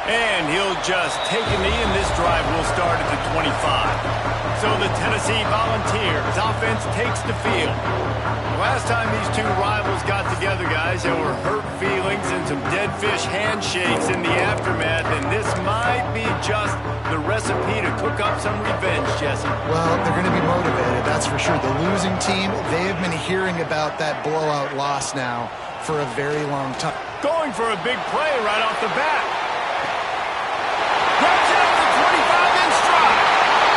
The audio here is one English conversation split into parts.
And he'll just take a knee, and this drive will start at the 25. So the Tennessee Volunteers offense takes the field. Last time these two rivals got together, guys, there were hurt feelings and some dead fish handshakes in the aftermath, and this might be just the recipe to cook up some revenge, Jesse. Well, they're going to be motivated, that's for sure. The losing team, they have been hearing about that blowout loss now for a very long time. Going for a big play right off the bat. Grabs it at the 25 in stride.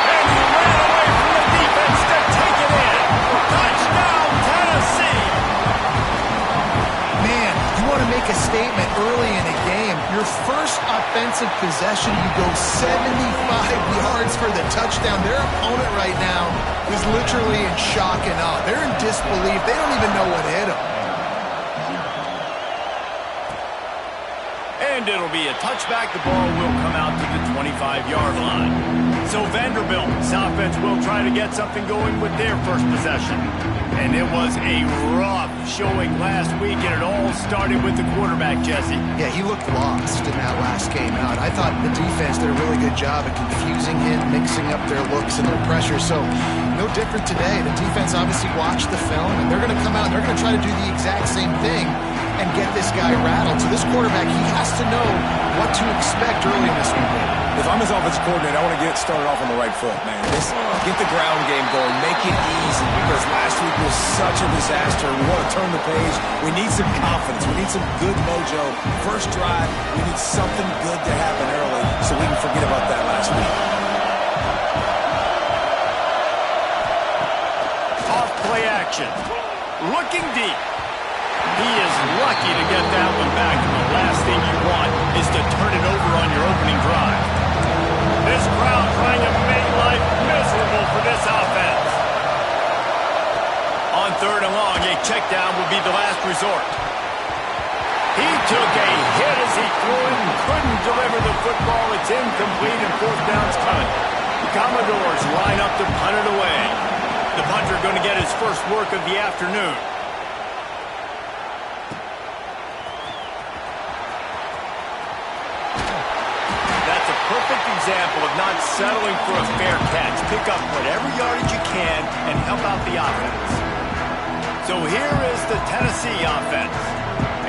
And he ran away from the defense to take it in. Touchdown, Tennessee. Man, you want to make a statement early in a game. Your first offensive possession, you go 75 yards for the touchdown. Their opponent right now is literally in shock and awe. They're in disbelief. They don't even know what hit them. And it'll be a touchback. The ball will come out to the 25-yard line. So Vanderbilt's offense will try to get something going with their first possession. And it was a rough showing last week, and it all started with the quarterback, Jesse. Yeah, he looked lost in that last game out. I thought the defense did a really good job of confusing him, mixing up their looks and their pressure. So no different today. The defense obviously watched the film, and they're going to come out and they're going to try to do the exact same thing and get this guy rattled. So this quarterback, he has to know what to expect early in this one. If I'm his offensive coordinator, I want to get started off on the right foot, man. Get the ground game going, make it easy, because last week was such a disaster. We want to turn the page. We need some confidence. We need some good mojo. First drive, we need something good to happen early so we can forget about that last week. Off play action. Looking deep. He is lucky to get that one back, and the last thing you want is to turn it over on your opening drive. This crowd trying to make life miserable for this offense. On third and long, a check down will be the last resort. He took a hit as he threw it and couldn't deliver the football. It's incomplete, and fourth down's coming. The Commodores line up to punt it away. The punter going to get his first work of the afternoon. Perfect example of not settling for a fair catch. Pick up whatever yardage you can and help out the offense. So here is the Tennessee offense.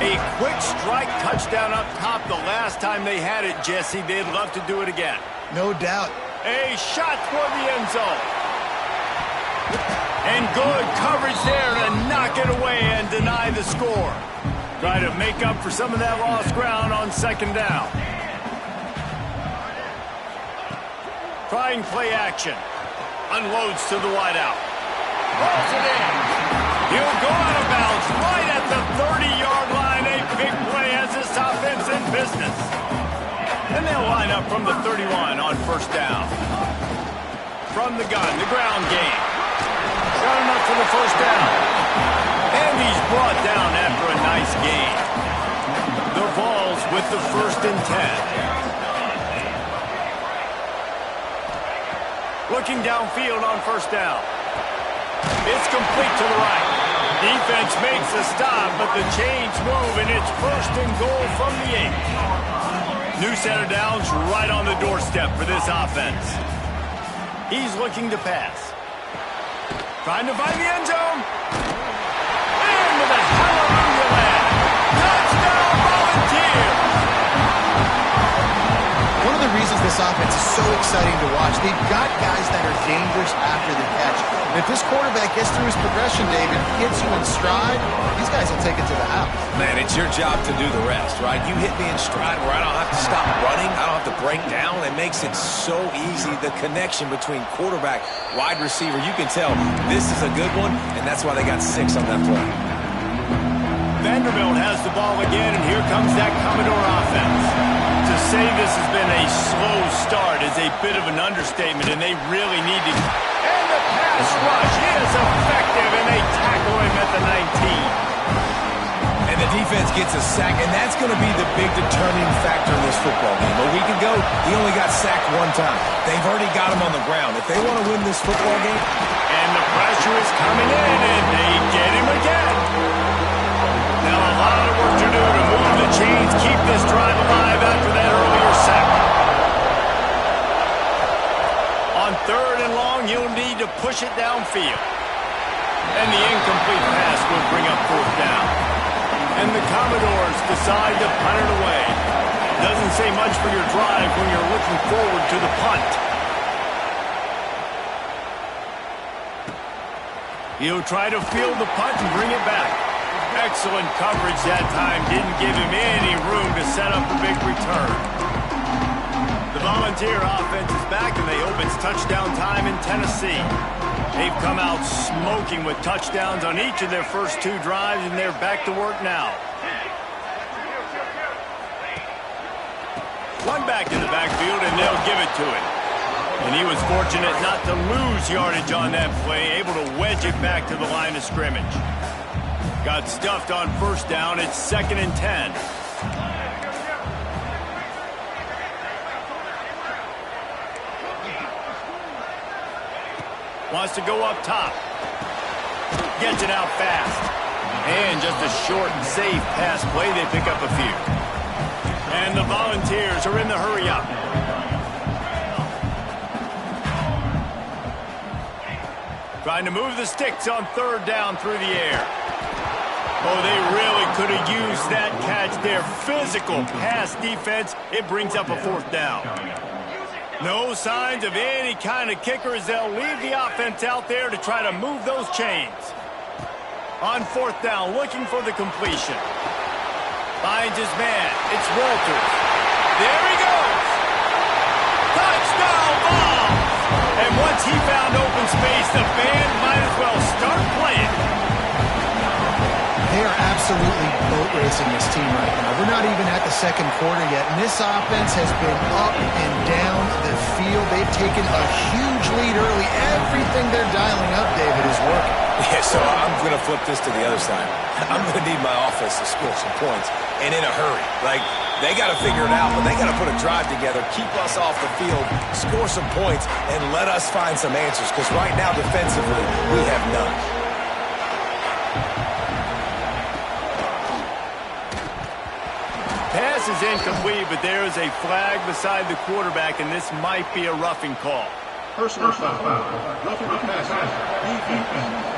A quick strike touchdown up top the last time they had it, Jesse. They'd love to do it again. No doubt. A shot toward the end zone. And good coverage there to knock it away and deny the score. Try to make up for some of that lost ground on second down. Trying play action. Unloads to the wideout. Rolls it in. He'll go out of bounds right at the 30-yard line. A big play has this offense in business. And they'll line up from the 31 on first down. From the gun, the ground game. Got enough for the first down. And he's brought down after a nice gain. The Vols with the 1st and 10. Looking downfield on first down. It's complete to the right. Defense makes a stop, but the chains move, and it's 1st and goal from the 8. New set of downs right on the doorstep for this offense. He's looking to pass. Trying to find the end zone. And with a hallelujah land. Touchdown, Volunteers! One of the reasons this offense is so exciting to watch, they've got guys that are dangerous after the catch. And if this quarterback gets through his progression, David, hits you in stride, these guys will take it to the house. Man, it's your job to do the rest, right? You hit me in stride where I don't have to stop running. I don't have to break down. It makes it so easy. The connection between quarterback, wide receiver, you can tell this is a good one, and that's why they got 6 on that play. Vanderbilt has the ball again, and here comes that Commodore offense. To say this has been a slow start is a bit of an understatement, and they really need to... And the pass rush is effective, and they tackle him at the 19. And the defense gets a sack, and that's going to be the big determining factor in this football game. A week ago, he only got sacked 1 time. They've already got him on the ground. If they want to win this football game... And the pressure is coming in, and they get him again. Now a lot of work to do to move the chains, keep this drive alive after that earlier sack. push it downfield. And the incomplete pass will bring up fourth down. And the Commodores decide to punt it away. Doesn't say much for your drive when you're looking forward to the punt. He'll try to field the punt and bring it back. Excellent coverage that time. Didn't give him any room to set up a big return. The Volunteer offense is back, and they hope it's touchdown time in Tennessee. They've come out smoking with touchdowns on each of their first two drives, and they're back to work now. One back in the backfield, and they'll give it to him. And he was fortunate not to lose yardage on that play, able to wedge it back to the line of scrimmage. Got stuffed on first down. It's 2nd and 10. Wants to go up top. Gets it out fast. And just a short and safe pass play. They pick up a few. And the Volunteers are in the hurry-up. Trying to move the sticks on third down through the air. Oh, they really could have used that catch there. Physical pass defense. It brings up a fourth down. No signs of any kind of kicker as they'll leave the offense out there to try to move those chains. On fourth down, looking for the completion. Finds his man. It's Walters. There he goes. Touchdown ball. And once he found open space, the band might as well start playing. They are absolutely boat racing this team right now. We're not even at the second quarter yet, and this offense has been up and down the field. They've taken a huge lead early. Everything they're dialing up, David, is working. Yeah, so I'm going to flip this to the other side. I'm going to need my offense to score some points, and in a hurry. Like, they got to figure it out, but they got to put a drive together, keep us off the field, score some points, and let us find some answers, because right now, defensively, we have none. Pass is incomplete, but there is a flag beside the quarterback, and this might be a roughing call. Personal foul. Roughing the passer. Defense.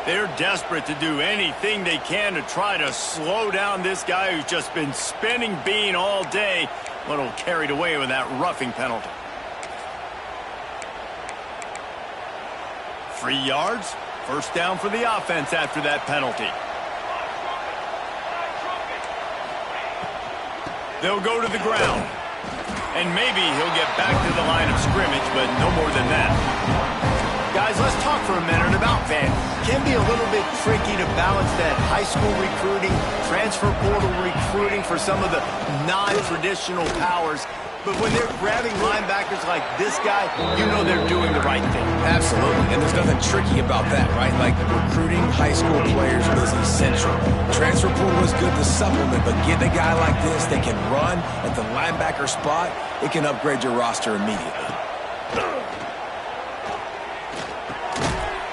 They're desperate to do anything they can to try to slow down this guy who's just been spinning bean all day, a little carried away with that roughing penalty. 3 yards, first down for the offense after that penalty. They'll go to the ground. And maybe he'll get back to the line of scrimmage, but no more than that. Guys, let's talk for a minute about Van. Can be a little bit tricky to balance that high school recruiting, transfer portal recruiting for some of the non-traditional powers. But when they're grabbing linebackers like this guy, you know they're doing the right thing. Absolutely, and there's nothing tricky about that, right? Like, recruiting high school players is essential. Transfer portal is good to supplement, but getting a guy like this that can run at the linebacker spot, it can upgrade your roster immediately.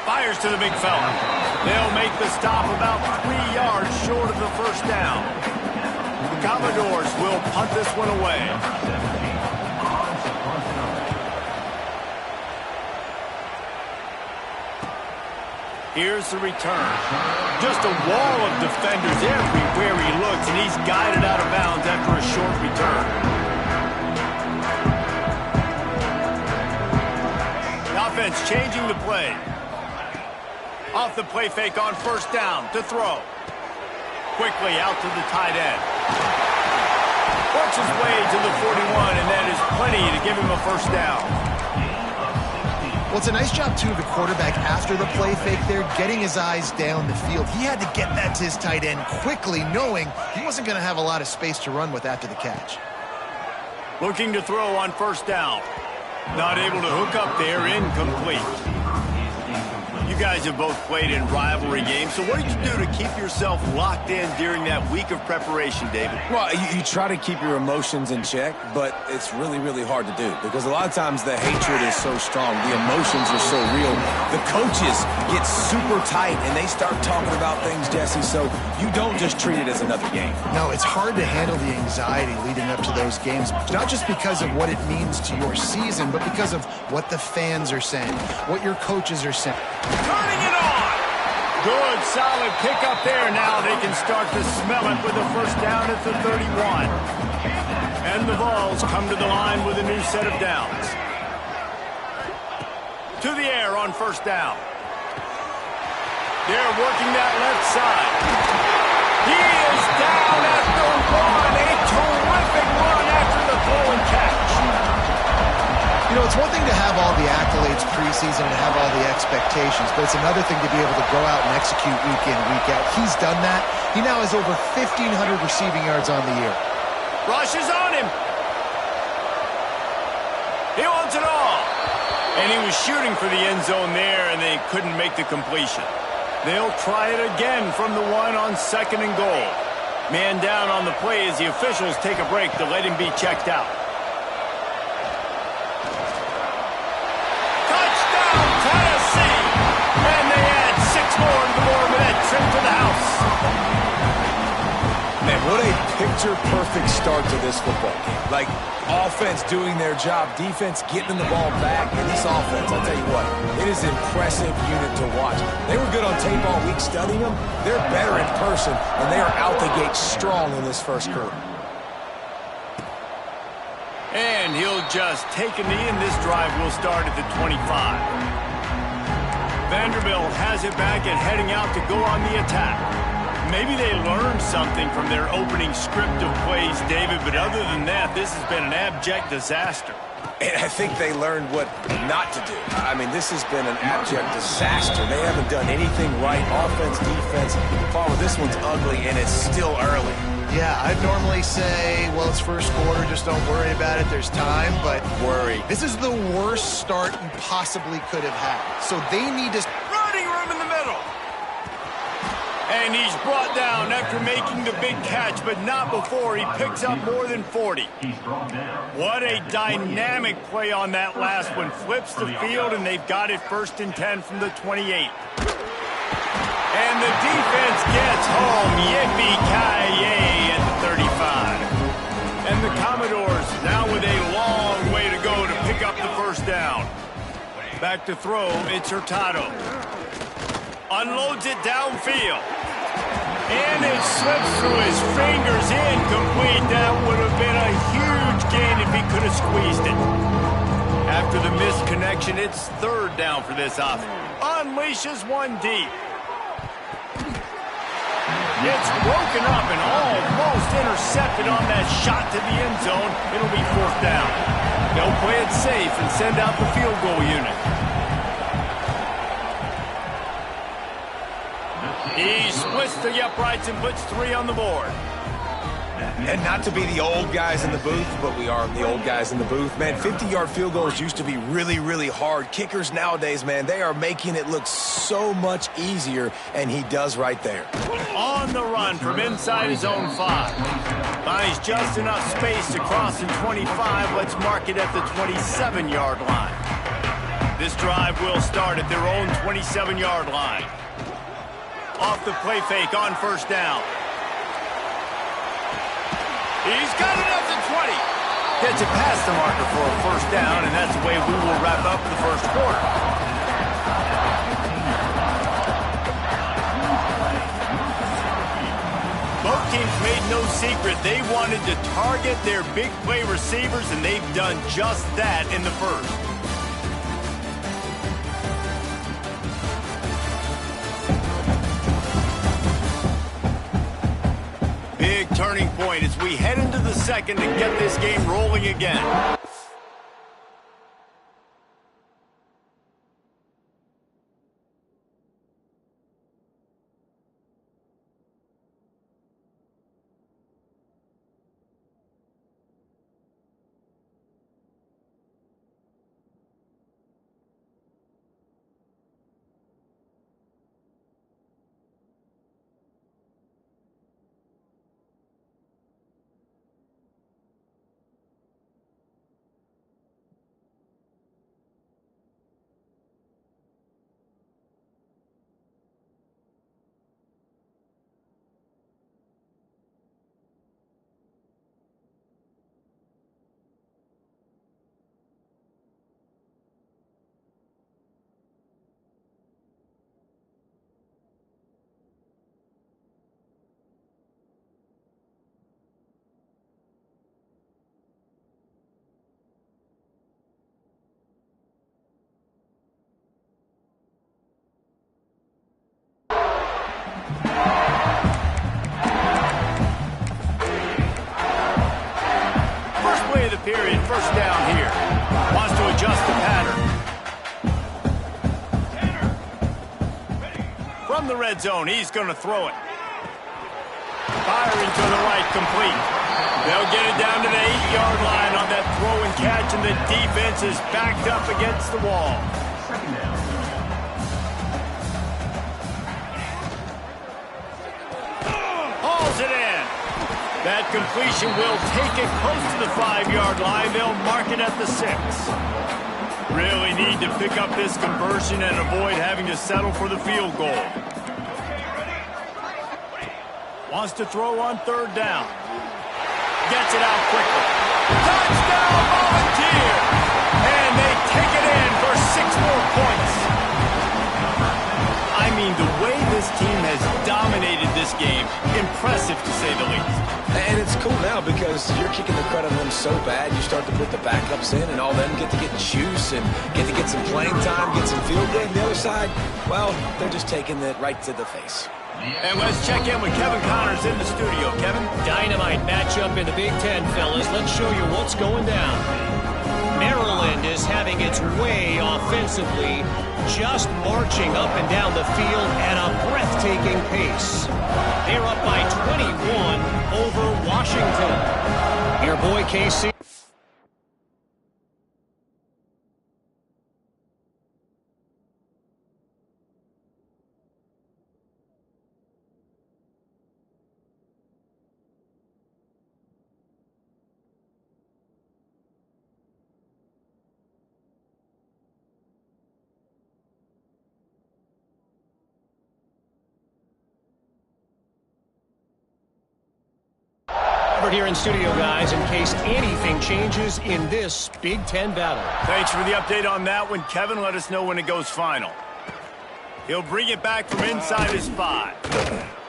Fires to the big fella. They'll make the stop about 3 yards short of the first down. The Commodores will punt this one away. Here's the return. Just a wall of defenders everywhere he looks, and he's guided out of bounds after a short return. The offense changing the play. Off the play fake on first down to throw. Quickly out to the tight end. Works his way to the 41, and that is plenty to give him a first down. Well, it's a nice job, too, of the quarterback after the play fake there, getting his eyes down the field. He had to get that to his tight end quickly, knowing he wasn't going to have a lot of space to run with after the catch. Looking to throw on first down. Not able to hook up there, incomplete. You guys have both played in rivalry games, so what did you do to keep yourself locked in during that week of preparation, David? Well, you try to keep your emotions in check, but it's really, really hard to do because a lot of times the hatred is so strong, the emotions are so real. The coaches get super tight and they start talking about things, Jesse, so you don't just treat it as another game. No, it's hard to handle the anxiety leading up to those games, not just because of what it means to your season, but because of what the fans are saying, what your coaches are saying. Turning it on! Good, solid pickup there. Now they can start to smell it with a first down at the 31. And the Vols come to the line with a new set of downs. To the air on first down. They're working that left side. He is down at the 1. A terrific run after the throw and catch. You know, it's one thing to have all the accolades preseason and have all the expectations, but it's another thing to be able to go out and execute week in, week out. He's done that. He now has over 1,500 receiving yards on the year. Rush is on him. He wants it all. And he was shooting for the end zone there, and they couldn't make the completion. They'll try it again from the 1 on 2nd and goal. Man down on the play as the officials take a break to let him be checked out. Man, what a picture-perfect start to this football game. Like, offense doing their job, defense getting the ball back, and this offense, I'll tell you what, it is an impressive unit to watch. They were good on tape all week studying them. They're better in person, and they are out the gate strong in this first quarter. And he'll just take a knee, and this drive will start at the 25. Vanderbilt has it back and heading out to go on the attack. Maybe they learned something from their opening script of plays, David, but other than that, this has been an abject disaster. And I think they learned what not to do. I mean, this has been an abject disaster. They haven't done anything right, offense, defense. Father, this one's ugly, and it's still early. Yeah, I'd normally say, well, it's first quarter, just don't worry about it, there's time, but worry. This is the worst start you possibly could have had. So they need to... Running room in the middle. And he's brought down after making the big catch, but not before he picks up more than 40. What a dynamic play on that last one. Flips the field, and they've got it 1st and 10 from the 28. And the defense gets home. Yippee-ki-yay at the 35. And the Commodores now with a long way to go to pick up the first down. Back to throw, it's Hurtado. Unloads it downfield. And it slips through his fingers, incomplete. That would have been a huge gain if he could have squeezed it. After the missed connection, it's 3rd down for this offense. Unleashes one deep. It's broken up and almost intercepted on that shot to the end zone. It'll be 4th down. They'll play it safe and send out the field goal unit. He splits the uprights and puts 3 on the board. And not to be the old guys in the booth, but we are the old guys in the booth. Man, 50-yard field goals used to be really, really hard. Kickers nowadays, man, they are making it look so much easier, and he does right there. On the run from inside his own 5. Finds just enough space to cross the 25. Let's mark it at the 27-yard line. This drive will start at their own 27-yard line. Off the play fake on first down. He's got it at the 20. Gets it past the marker for a first down, and that's the way we will wrap up the first quarter. Both teams made no secret they wanted to target their big play receivers, and they've done just that in the first. Turning point as we head into the second and get this game rolling again. red zone. He's going to throw it. Firing to the right, complete. They'll get it down to the 8-yard line on that throw and catch, and the defense is backed up against the wall. Hauls it in. That completion will take it close to the 5-yard line. They'll mark it at the 6. Really need to pick up this conversion and avoid having to settle for the field goal. Wants to throw on 3rd down. Gets it out quickly. Touchdown, Volunteer! And they take it in for 6 more points. I mean, the way this team has dominated this game, impressive to say the least. And it's cool now because you're kicking the credit on them so bad, you start to put the backups in, and all them get to get juice and get to get some playing time, get some field good. And the other side, well, they're just taking it right to the face. And let's check in with Kevin Connors in the studio. Kevin? Dynamite matchup in the Big Ten, fellas. Let's show you what's going down. Maryland is having its way offensively, just marching up and down the field at a breathtaking pace. They're up by 21 over Washington. Your boy KC. Here in studio, guys, in case anything changes in this Big Ten battle. Thanks for the update on that one, Kevin. Let us know when it goes final. He'll bring it back from inside his 5.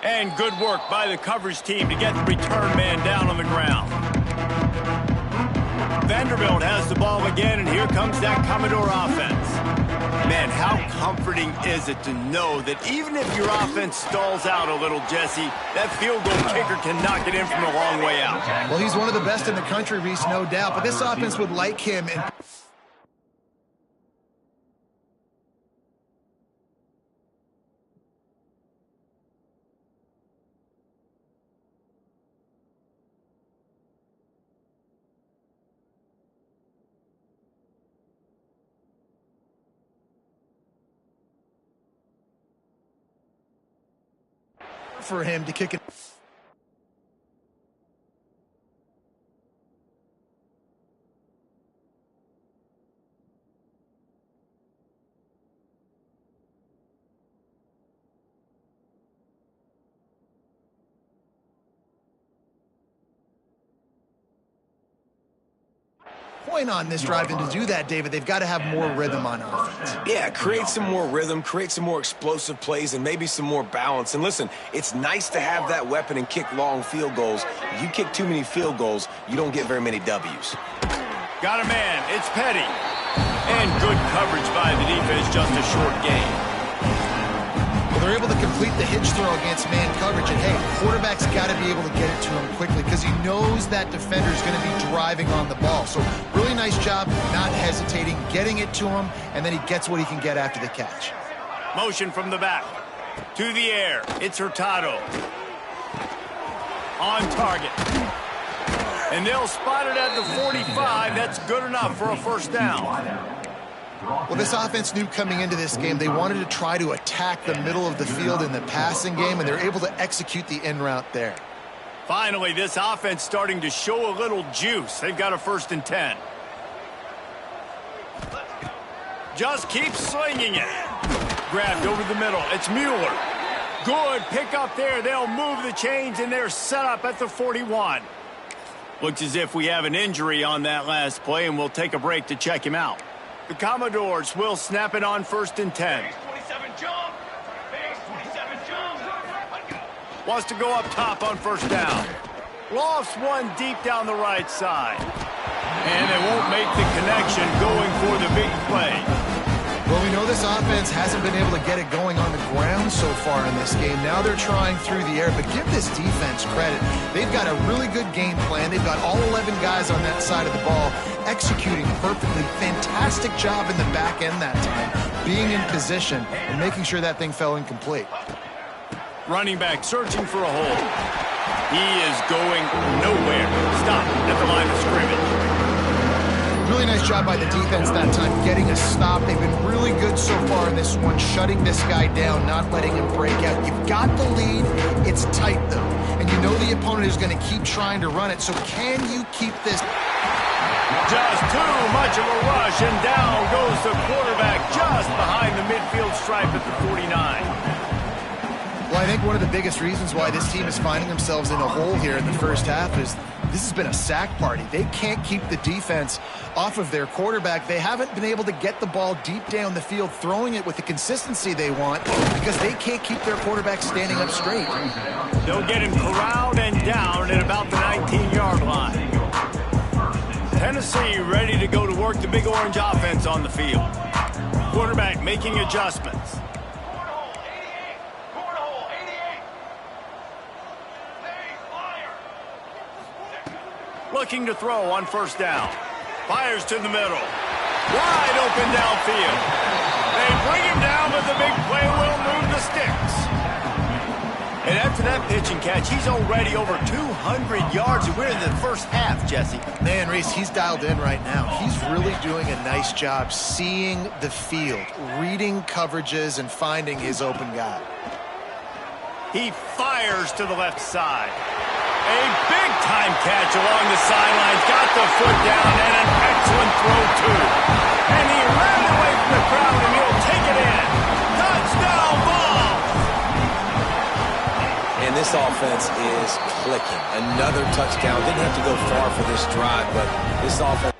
And good work by the coverage team to get the return man down on the ground. Vanderbilt has the ball again, and here comes that Commodore offense. Man, how comforting is it to know that even if your offense stalls out a little, Jesse, that field goal kicker can knock it in from a long way out. Well, he's one of the best in the country, Reese, no doubt. But this offense would like him. And for him to kick it. Point on this drive, and to do that, David, they've got to have more rhythm on offense. Yeah, create some more rhythm, create some more explosive plays, and maybe some more balance. And listen, it's nice to have that weapon and kick long field goals. If you kick too many field goals, you don't get very many W's. Got a man. It's Petty. And good coverage by the defense, just a short game. Well, they're able to complete the hitch throw against man coverage, and hey, quarterback's got to be able to get it to him quickly because he knows that defender's going to be driving on the ball. So really nice job not hesitating, getting it to him, and then he gets what he can get after the catch. Motion from the back. To the air. It's Hurtado. On target. And they'll spot it at the 45. That's good enough for a first down. Well, this offense knew coming into this game they wanted to try to attack the middle of the field in the passing game, and they're able to execute the in route there. Finally, this offense starting to show a little juice. They've got a 1st and 10. Just keep slinging it. Grabbed over the middle. It's Mueller. Good pick up there. They'll move the chains, and they're set up at the 41. Looks as if we have an injury on that last play, and we'll take a break to check him out. The Commodores will snap it on 1st and 10. Wants to go up top on 1st down. Lofts one deep down the right side. And they won't make the connection going for the big play. Well, we know this offense hasn't been able to get it going on the ground so far in this game. Now they're trying through the air, but give this defense credit. They've got a really good game plan. They've got all 11 guys on that side of the ball executing perfectly. Fantastic job in the back end that time, being in position and making sure that thing fell incomplete. Running back searching for a hole. He is going nowhere. Stop at the line of scrimmage. Really nice job by the defense that time, getting a stop. They've been really good so far in this one, shutting this guy down, not letting him break out. You've got the lead. It's tight, though. And you know the opponent is going to keep trying to run it. So can you keep this? Just too much of a rush, and down goes the quarterback just behind the midfield stripe at the 49. Well, I think one of the biggest reasons why this team is finding themselves in a hole here in the first half is this has been a sack party. They can't keep the defense off of their quarterback. They haven't been able to get the ball deep down the field, throwing it with the consistency they want because they can't keep their quarterback standing up straight. They'll get him corralled and down at about the 19-yard line. Tennessee ready to go to work the Big Orange offense on the field. Quarterback making adjustments. Looking to throw on first down. Fires to the middle. Wide open downfield. They bring him down, but the big play will move the sticks. And after that pitch and catch, he's already over 200 yards. And we're in the first half, Jesse. Man, Reese, he's dialed in right now. He's really doing a nice job seeing the field, reading coverages, and finding his open guy. He fires to the left side. A big-time catch along the sidelines. Got the foot down and an excellent throw, too. And he ran away from the crowd, and he'll take it in. Touchdown ball! And this offense is clicking. Another touchdown. Didn't have to go far for this drive, but this offense...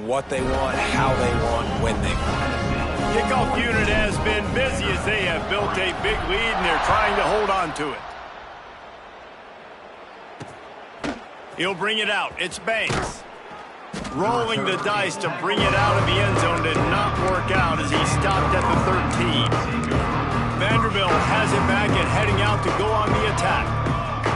what they want, how they want, when they want. Kickoff unit has been busy as they have built a big lead, and they're trying to hold on to it. He'll bring it out. It's Banks. Rolling the dice to bring it out of the end zone did not work out as he stopped at the 13. Vanderbilt has it back and heading out to go on the attack.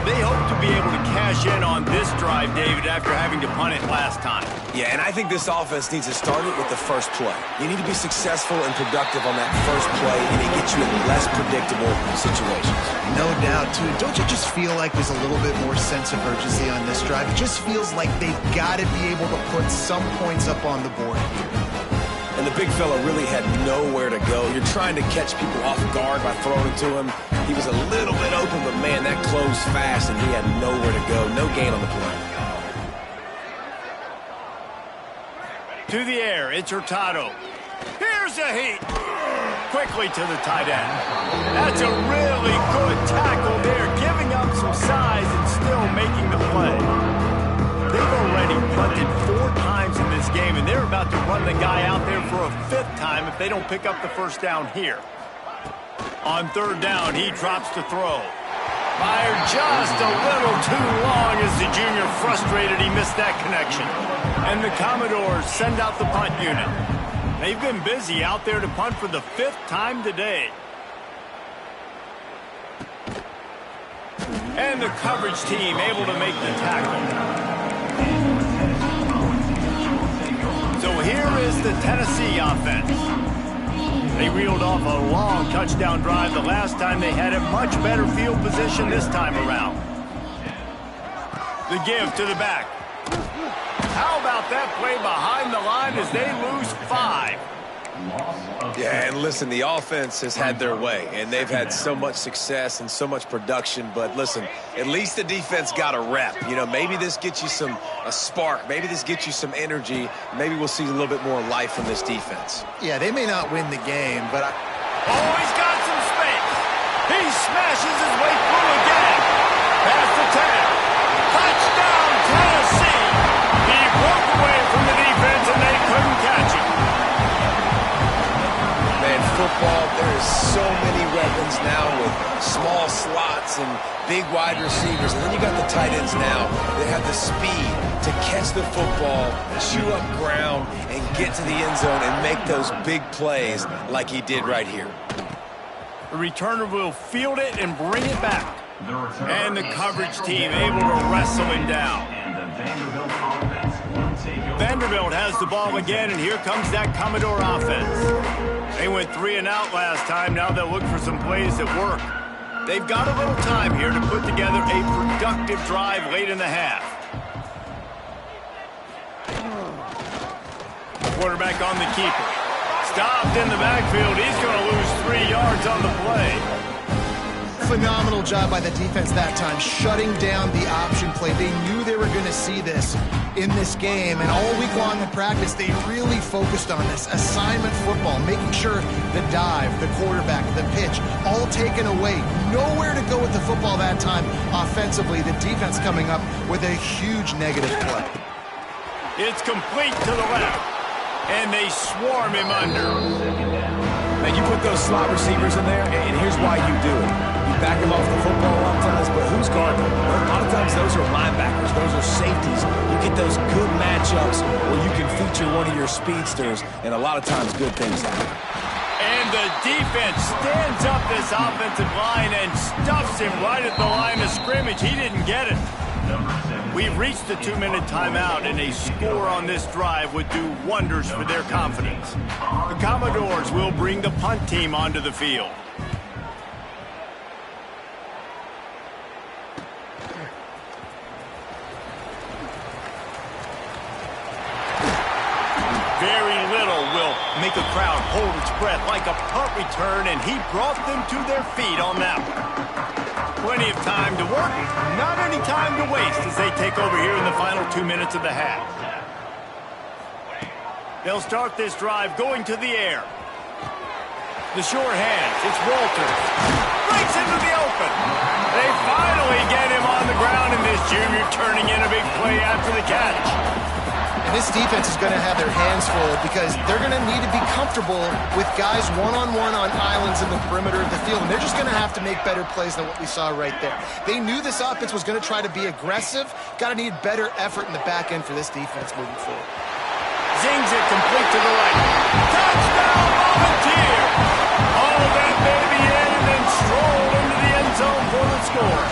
They hope to be able to cash in on this drive, David, after having to punt it last time. Yeah, and I think this offense needs to start it with the first play. You need to be successful and productive on that first play, and it gets you in less predictable situations. No doubt, too. Don't you just feel like there's a little bit more sense of urgency on this drive? It just feels like they've got to be able to put some points up on the board here. And the big fella really had nowhere to go. You're trying to catch people off guard by throwing it to him. He was a little bit open, but man, that closed fast, and he had nowhere to go. No gain on the play. To the air, it's Hurtado. Here's a heat. Quickly to the tight end. That's a really good tackle there, giving up some size and still making the play. They've already punted 4 times in this game, and they're about to run the guy out there for a 5th time if they don't pick up the first down here. On 3rd down, he drops to throw. Fired just a little too long as the junior frustrated he missed that connection. And the Commodores send out the punt unit. They've been busy out there to punt for the 5th time today. And the coverage team able to make the tackle. So here is the Tennessee offense. They reeled off a long touchdown drive the last time they had a much better field position this time around. The give to the back. How about that play behind the line as they lose 5? Yeah, and listen, the offense has had their way, and they've had so much success and so much production. But listen, at least the defense got a rep. You know, maybe this gets you a spark. Maybe this gets you some energy. Maybe we'll see a little bit more life from this defense. Yeah, they may not win the game, but oh, he's got some space. He smashes his way through again. Pass to Tenn. Touchdown, Tennessee. He broke away from the defense, and they couldn't catch him. Man, football, there is so many weapons now with small slots and big wide receivers. And then you got the tight ends now that have the speed to catch the football, chew up ground, and get to the end zone and make those big plays like he did right here. The returner will field it and bring it back. And the coverage team able to wrestle him down. Vanderbilt has the ball again, and here comes that Commodore offense. They went 3 and out last time. Now they'll look for some plays that work. They've got a little time here to put together a productive drive late in the half. Quarterback on the keeper. Stopped in the backfield. He's going to lose 3 yards on the play. phenomenal job by the defense that time, shutting down the option play. They knew they were going to see this in this game, and all week long in practice, they really focused on this assignment football, making sure the dive, the quarterback, the pitch, all taken away. Nowhere to go with the football that time offensively. The defense coming up with a huge negative play. It's complete to the left, and they swarm him under. Now, you put those slot receivers in there, and here's why you do it. You back them off the football a lot of times, but who's guarding them? A lot of times those are linebackers. Those are safeties. You get those good matchups where you can feature one of your speedsters, and a lot of times good things happen. And the defense stands up this offensive line and stuffs him right at the line of scrimmage. He didn't get it. We've reached the 2-minute timeout, and a score on this drive would do wonders for their confidence. The Commodores will bring the punt team onto the field. Very little will make a crowd hold its breath like a punt return, and he brought them to their feet on that one. Plenty of time to work, not any time to waste as they take over here in the final 2 minutes of the half. They'll start this drive going to the air. The short hands, it's Walters. Breaks into the open. They finally get him on the ground, and this junior turning in a big play after the catch. This defense is going to have their hands full because they're going to need to be comfortable with guys one-on-one on islands in the perimeter of the field, and they're just going to have to make better plays than what we saw right there. They knew this offense was going to try to be aggressive. Got to need better effort in the back end for this defense moving forward. Zings it complete to the right. Touchdown, Volunteer! All that baby in and then stroll into the end zone for the score.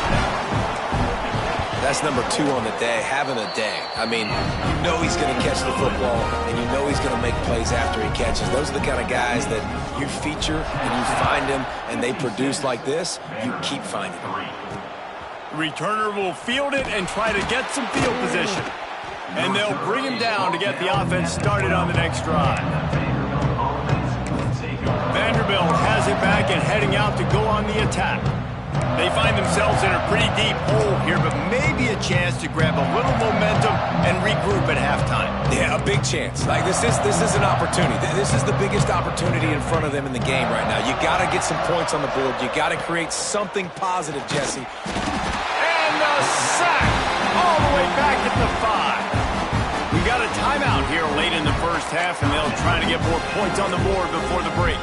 That's number 2 on the day, having a day. I mean, you know he's going to catch the football, and you know he's going to make plays after he catches. Those are the kind of guys that you feature and you find him, and they produce like this, you keep finding them. Returner will field it and try to get some field position. And they'll bring him down to get the offense started on the next drive. Vanderbilt has it back and heading out to go on the attack. They find themselves in a pretty deep hole here, but maybe a chance to grab a little momentum and regroup at halftime. Yeah, a big chance. Like this is an opportunity. This is the biggest opportunity in front of them in the game right now. You got to get some points on the board. You got to create something positive, Jesse. And the sack all the way back at the 5. We got a timeout here late in the first half, and they'll try to get more points on the board before the break.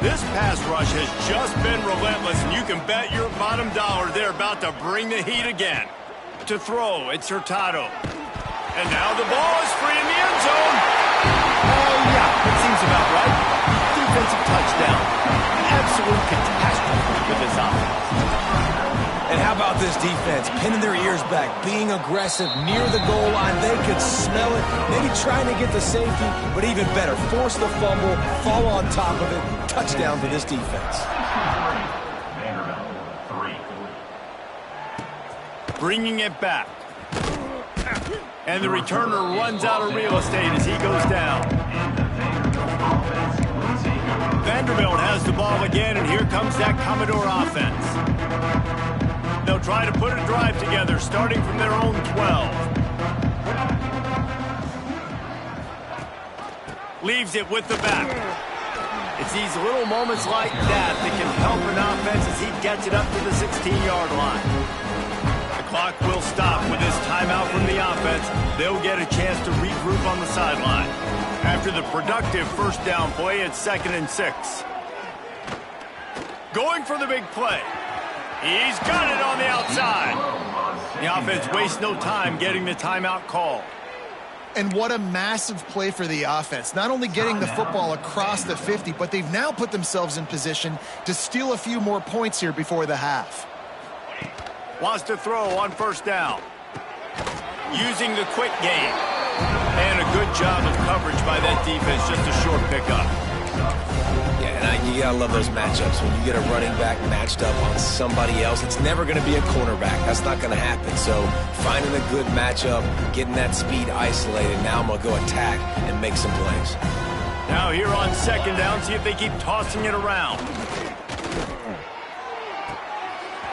This pass rush has just been relentless, and you can bet your bottom dollar they're about to bring the heat again. To throw, it's Hurtado. And now the ball is free in the end zone. Oh, yeah, that seems about right. Defensive touchdown. Absolute catastrophe for this offense. And how about this defense? Pinning their ears back, being aggressive near the goal line. They could smell it, maybe trying to get the safety, but even better, force the fumble, fall on top of it. Touchdown for this defense. Bringing it back. And the returner runs out of real estate as he goes down. Vanderbilt has the ball again, and here comes that Commodore offense. They'll try to put a drive together, starting from their own 12. Leaves it with the back. It's these little moments like that that can help an offense as he gets it up to the 16-yard line. The clock will stop with this timeout from the offense. They'll get a chance to regroup on the sideline. After the productive first down play, it's 2nd and 6. Going for the big play. He's got it on the outside. The offense wastes no time getting the timeout call. And what a massive play for the offense. Not only getting the football across the 50, but they've now put themselves in position to steal a few more points here before the half. Wants to throw on first down. Using the quick game. And a good job of coverage by that defense. Just a short pickup. Yeah, and you gotta love those matchups. When you get a running back matched up on somebody else, it's never gonna be a cornerback. That's not gonna happen. So finding a good matchup, getting that speed isolated, now I'm gonna go attack and make some plays. Now here on 2nd down, see if they keep tossing it around.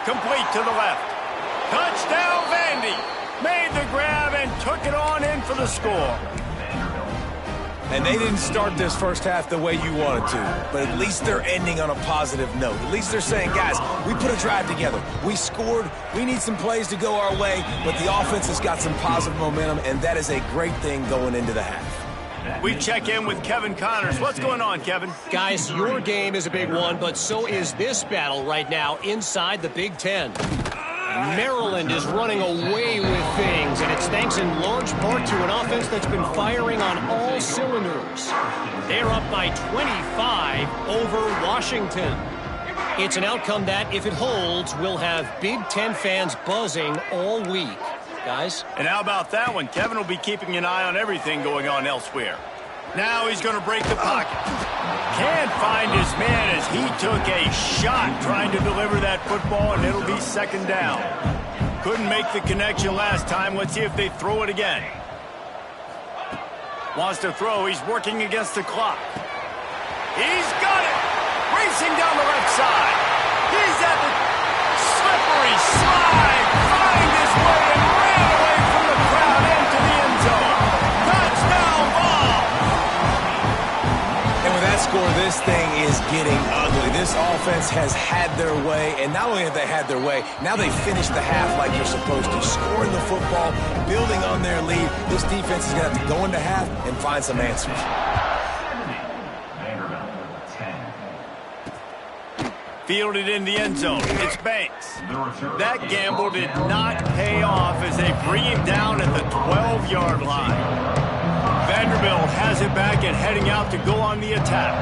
Complete to the left. Touchdown, Vandy. Made the grab and took it on in for the score. And they didn't start this first half the way you wanted to, but at least they're ending on a positive note. At least they're saying, guys, we put a drive together. We scored. We need some plays to go our way, but the offense has got some positive momentum, and that is a great thing going into the half. We check in with Kevin Connors. What's going on, Kevin? Guys, your game is a big one, but so is this battle right now inside the Big Ten. Maryland is running away with things, and it's thanks in large part to an offense that's been firing on all cylinders. They're up by 25 over Washington. It's an outcome that, if it holds, will have Big Ten fans buzzing all week. Guys? And how about that one? Kevin will be keeping an eye on everything going on elsewhere. Now he's going to break the pocket. Can't find his man as he took a shot trying to deliver that football, and it'll be 2nd down. Couldn't make the connection last time. Let's see if they throw it again. Wants to throw. He's working against the clock. He's got it. Racing down the left side. He's at the slippery slide. Find his way and ran away from the crowd into the end zone. Touchdown ball. And with that score, this thing is getting ugly. This This offense has had their way, and not only have they had their way, now they finished the half like you're supposed to, scoring the football, building on their lead. This defense is going to have to go into half and find some answers. Fielded in the end zone. It's Banks. That gamble did not pay off as they bring him down at the 12-yard line. Vanderbilt has it back and heading out to go on the attack.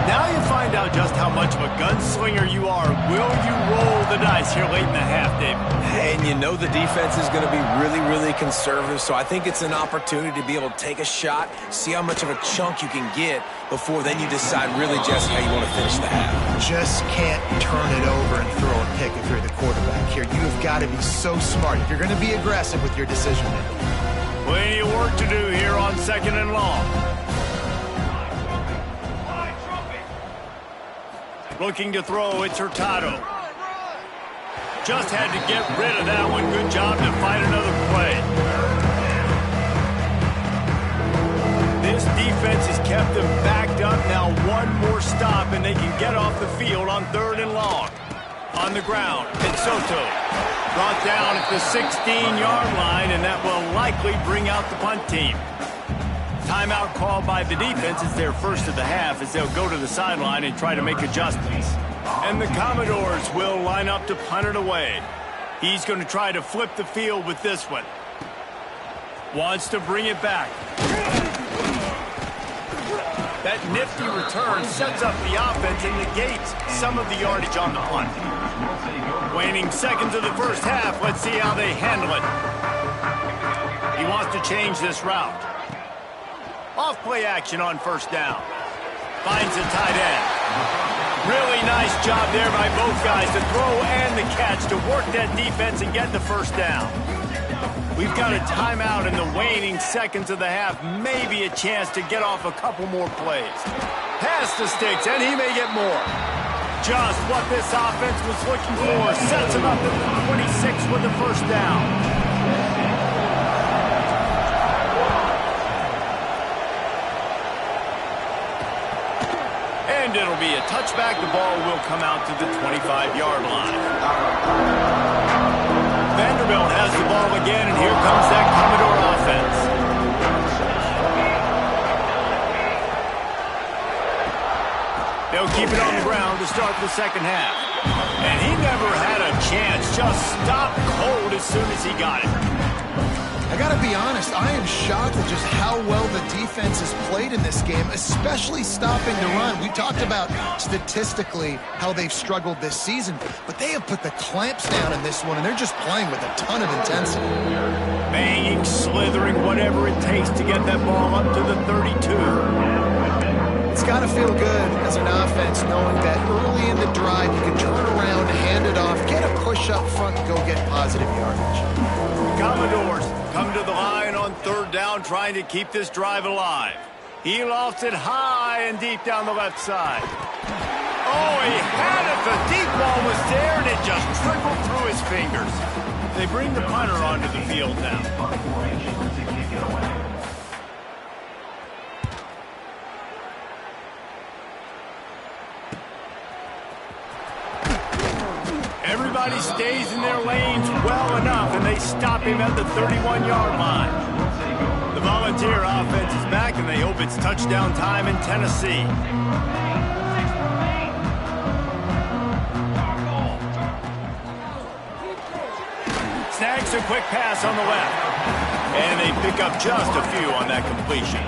Now you find out just how much of a gunslinger you are. Will you roll the dice here late in the half, David? And you know the defense is going to be really, really conservative, so I think it's an opportunity to be able to take a shot, see how much of a chunk you can get before then you decide really just how you want to finish the half. Just can't turn it over and throw a pick if you're the quarterback here. You have got to be so smart if you're going to be aggressive with your decision making. Plenty of work to do here on 2nd and long. Looking to throw, it's Hurtado. Just had to get rid of that one. Good job to find another play. This defense has kept them backed up. Now one more stop and they can get off the field on 3rd and long. On the ground, it's Soto. Brought down at the 16-yard line, and that will likely bring out the punt team. Timeout called by the defense is their first of the half as they'll go to the sideline and try to make adjustments. And the Commodores will line up to punt it away. He's going to try to flip the field with this one. Wants to bring it back. That nifty return sets up the offense and negates some of the yardage on the punt. Waning seconds of the first half. Let's see how they handle it. He wants to change this route. Off play action on 1st down. Finds a tight end. Really nice job there by both guys to throw and the catch to work that defense and get the 1st down. We've got a timeout in the waning seconds of the half. Maybe a chance to get off a couple more plays. Pass the sticks, and he may get more. Just what this offense was looking for. Sets him up at the 26 with the 1st down. And it'll be a touchback. The ball will come out to the 25-yard line. Vanderbilt has the ball again, and here comes that Commodore offense. They'll keep it on the ground to start the 2nd half. And he never had a chance. Just stopped cold as soon as he got it. I got to be honest, I am shocked at just how well the defense has played in this game, especially stopping the run. We talked about statistically how they've struggled this season, but they have put the clamps down in this one, and they're just playing with a ton of intensity. Banging, slithering, whatever it takes to get that ball up to the 32. It's got to feel good as an offense knowing that early in the drive you can turn around, hand it off, get a push up front, and go get positive yardage. Commodores come to the line on 3rd down, trying to keep this drive alive. He lofts it high and deep down the left side. Oh, he had it. The deep ball was there, and it just trickled through his fingers. They bring the punter onto the field now. Everybody stays in their lanes well enough, and they stop him at the 31-yard line. The Volunteer offense is back, and they hope it's touchdown time in Tennessee. Snags a quick pass on the left, and they pick up just a few on that completion.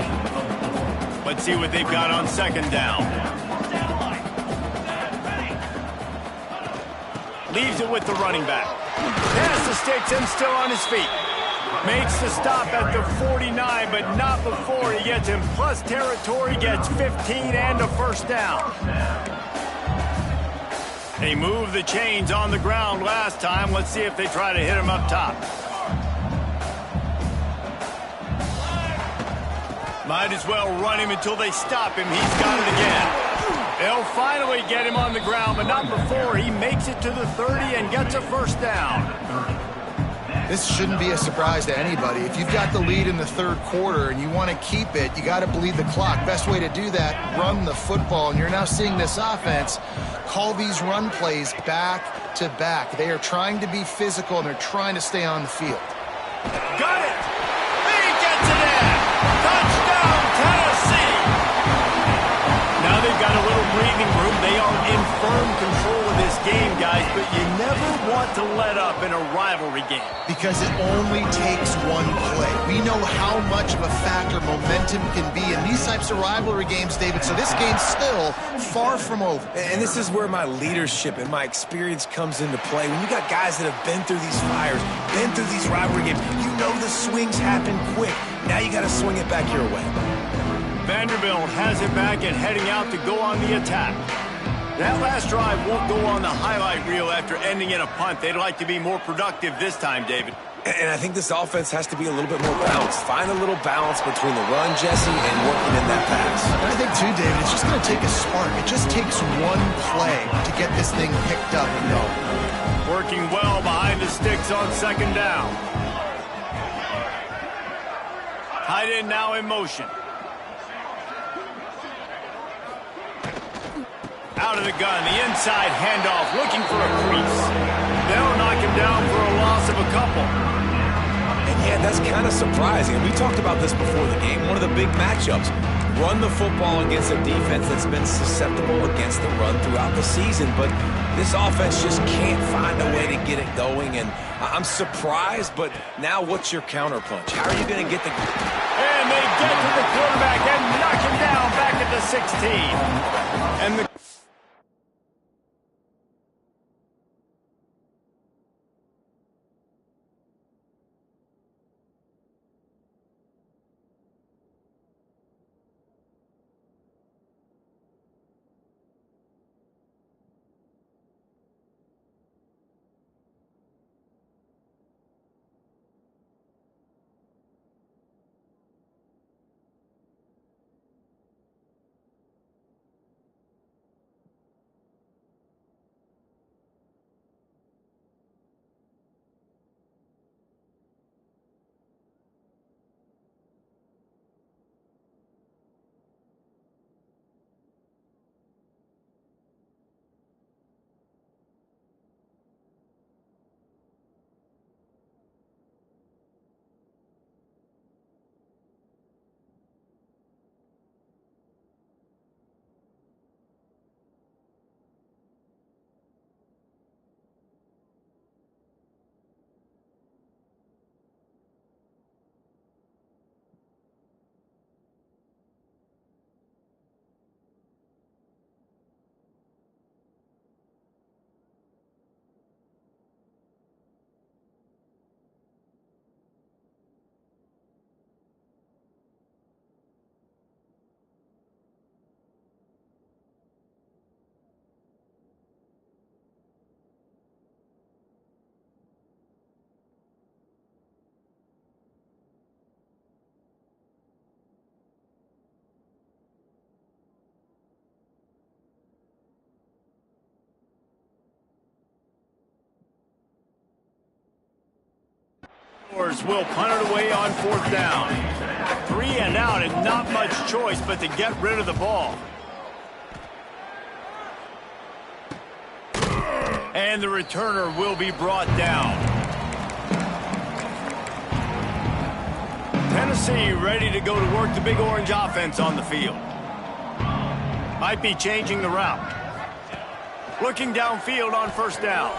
Let's see what they've got on 2nd down. Leaves it with the running back. Pass the sticks and still on his feet. Makes the stop at the 49, but not before he gets in plus territory, gets 15 and a 1st down. They moved the chains on the ground last time. Let's see if they try to hit him up top. Might as well run him until they stop him. He's got it again. They'll finally get him on the ground, but not before he makes it to the 30 and gets a 1st down. This shouldn't be a surprise to anybody. If you've got the lead in the third quarter and you want to keep it, you got to bleed the clock. Best way to do that, run the football. And you're now seeing this offense call these run plays back to back. They are trying to be physical, and they're trying to stay on the field. Got it! He gets it in! Touchdown, Tennessee! Now they've got a little breathing room. They are in firm control of this game, guys, but you never want to let up in a rivalry game. Because it only takes one play. We know how much of a factor momentum can be in these types of rivalry games, David, so this game's still far from over. And this is where my leadership and my experience comes into play. When you got guys that have been through these fires, been through these rivalry games, you know the swings happen quick. Now you got to swing it back your way. Vanderbilt has it back and heading out to go on the attack. That last drive won't go on the highlight reel after ending in a punt. They'd like to be more productive this time, David. And I think this offense has to be a little bit more balanced. Find a little balance between the run, Jesse, and working in that pass. And I think, too, David, it's just going to take a spark. It just takes one play to get this thing picked up and going. Working well behind the sticks on second down. Tight end now in motion. Out of the gun, the inside handoff, looking for a crease. They'll knock him down for a loss of a couple. And yeah, that's kind of surprising. And we talked about this before the game. One of the big matchups. Run the football against a defense that's been susceptible against the run throughout the season. But this offense just can't find a way to get it going. And I'm surprised, but now what's your counterpunch? How are you going to get the... And they get to the quarterback and knock him down back at the 16. And the... will punt it away on fourth down. 3 and out and not much choice but to get rid of the ball. And the returner will be brought down. Tennessee ready to go to work the Big Orange offense on the field. Might be changing the route. Looking downfield on first down.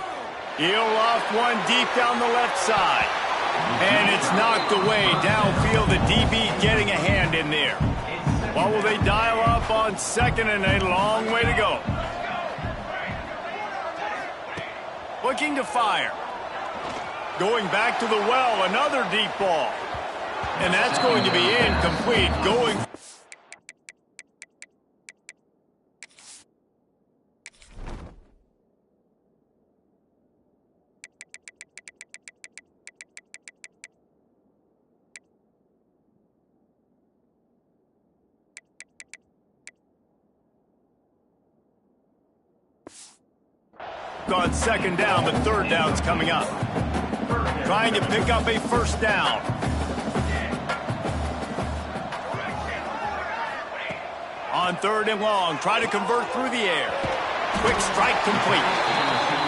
He'll loft one deep down the left side. And it's knocked away downfield. The DB getting a hand in there. What will they dial up on second and a long way to go? Looking to fire. Going back to the well, another deep ball. And that's going to be incomplete. Going... on second down, but third down's coming up. trying to pick up a first down. On 3rd and long, try to convert through the air. Quick strike complete.